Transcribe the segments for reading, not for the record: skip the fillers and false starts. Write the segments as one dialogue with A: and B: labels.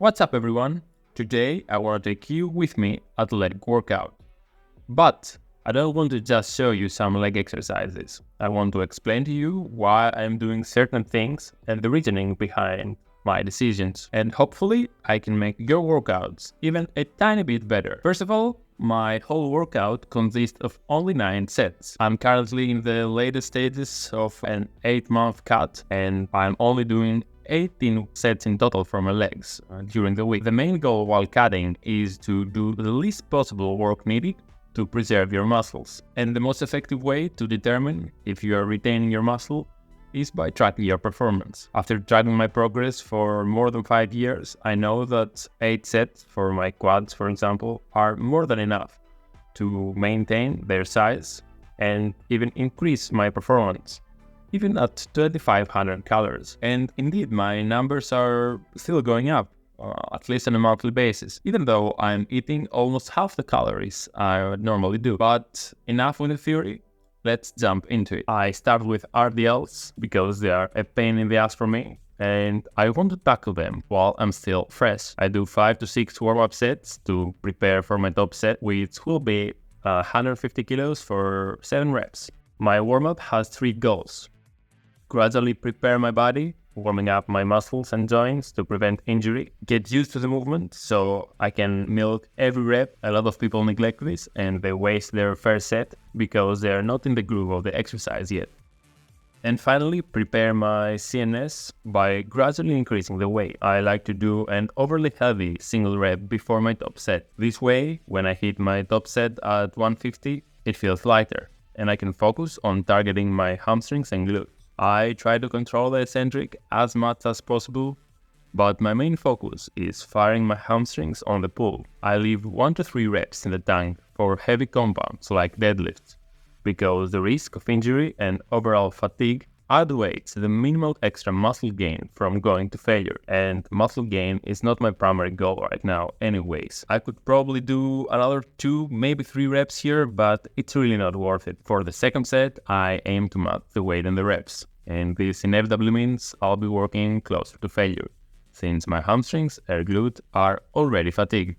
A: What's up everyone? Today I want to take you with me at a leg workout. But I don't want to just show you some leg exercises. I want to explain to you why I'm doing certain things and the reasoning behind my decisions. And hopefully I can make your workouts even a tiny bit better. First of all, my whole workout consists of only 9 sets. I'm currently in the latest stages of an 8-month cut and I'm only doing 18 sets in total for my legs during the week. The main goal while cutting is to do the least possible work needed to preserve your muscles. And the most effective way to determine if you are retaining your muscle is by tracking your performance. After tracking my progress for more than 5 years, I know that 8 sets for my quads, for example, are more than enough to maintain their size and even increase my performance, even at 2500 calories. And indeed, my numbers are still going up, at least on a monthly basis, even though I'm eating almost half the calories I normally do. But enough with the theory, let's jump into it. I start with RDLs because they are a pain in the ass for me, and I want to tackle them while I'm still fresh. I do 5 to 6 warm-up sets to prepare for my top set, which will be 150 kilos for 7 reps. My warm-up has 3 goals. Gradually prepare my body, warming up my muscles and joints to prevent injury. Get used to the movement so I can milk every rep. A lot of people neglect this and they waste their first set because they are not in the groove of the exercise yet. And finally, prepare my CNS by gradually increasing the weight. I like to do an overly heavy single rep before my top set. This way, when I hit my top set at 150, it feels lighter and I can focus on targeting my hamstrings and glutes. I try to control the eccentric as much as possible, but my main focus is firing my hamstrings on the pull. I leave 1 to 3 reps in the tank for heavy compounds like deadlifts, because the risk of injury and overall fatigue outweighs the minimal extra muscle gain from going to failure, and muscle gain is not my primary goal right now anyways. I could probably do another 2, maybe 3 reps here, but it's really not worth it. For the second set, I aim to match the weight and the reps, and this inevitably means I'll be working closer to failure, since my hamstrings and glute are already fatigued.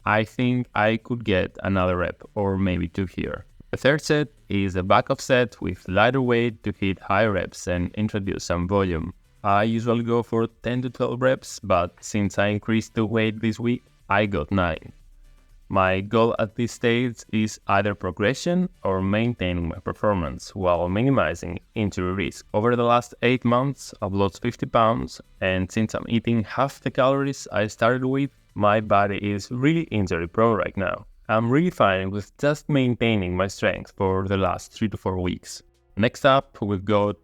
A: I think I could get another rep or maybe 2 here. The third set is a backup set with lighter weight to hit higher reps and introduce some volume. I usually go for 10 to 12 reps, but since I increased the weight this week, I got 9. My goal at this stage is either progression or maintaining my performance while minimizing injury risk. Over the last 8 months, I've lost 50 pounds, and since I'm eating half the calories I started with, my body is really injury prone right now. I'm really fine with just maintaining my strength for the last 3 to 4 weeks. Next up, we've got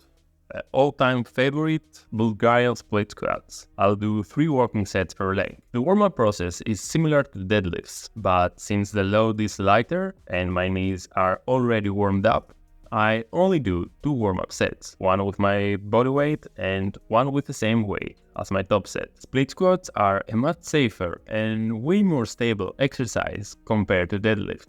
A: all-time favorite Bulgarian split squats. I'll do 3 working sets per leg. The warm-up process is similar to deadlifts, but since the load is lighter and my knees are already warmed up, I only do 2 warm-up sets, one with my body weight and one with the same weight as my top set. Split squats are a much safer and way more stable exercise compared to deadlifts,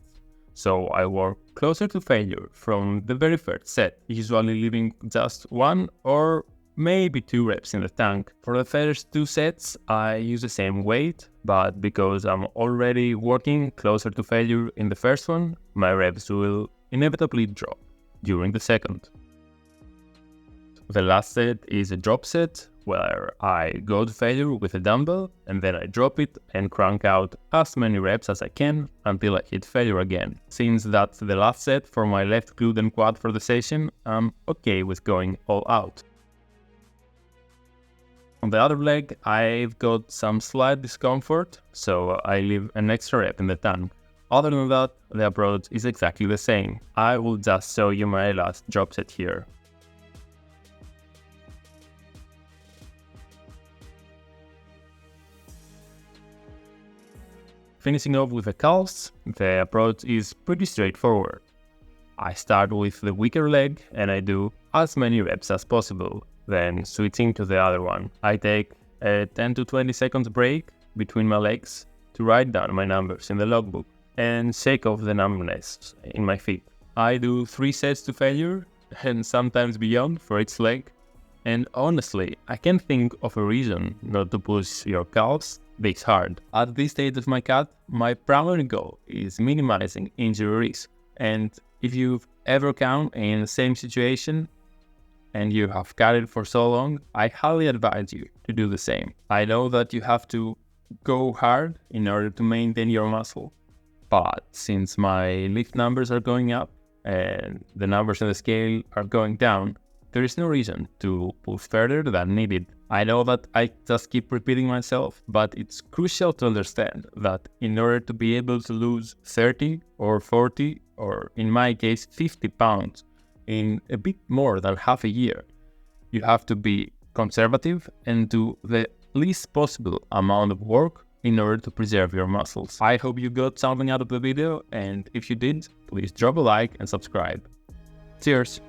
A: so I work closer to failure from the very first set, usually leaving just 1 or maybe 2 reps in the tank. For the first 2 sets, I use the same weight, but because I'm already working closer to failure in the first one, my reps will inevitably drop during the second. The last set is a drop set, where I go to failure with a dumbbell and then I drop it and crank out as many reps as I can until I hit failure again. Since that's the last set for my left glute and quad for the session, I'm okay with going all out. On the other leg, I've got some slight discomfort, so I leave an extra rep in the tank. Other than that, the approach is exactly the same. I will just show you my last drop set here. Finishing off with the calves, the approach is pretty straightforward. I start with the weaker leg and I do as many reps as possible, then switching to the other one. I take a 10 to 20 seconds break between my legs to write down my numbers in the logbook and shake off the numbness in my feet. I do 3 sets to failure and sometimes beyond for each leg. And honestly, I can't think of a reason not to push your calves this hard. At this stage of my cut, my primary goal is minimizing injury risk. And if you've ever come in the same situation and you have cut it for so long, I highly advise you to do the same. I know that you have to go hard in order to maintain your muscle, but since my lift numbers are going up and the numbers on the scale are going down, there is no reason to push further than needed. I know that I just keep repeating myself, but it's crucial to understand that in order to be able to lose 30 or 40, or in my case 50 pounds in a bit more than half a year, you have to be conservative and do the least possible amount of work in order to preserve your muscles. I hope you got something out of the video, and if you did, please drop a like and subscribe. Cheers!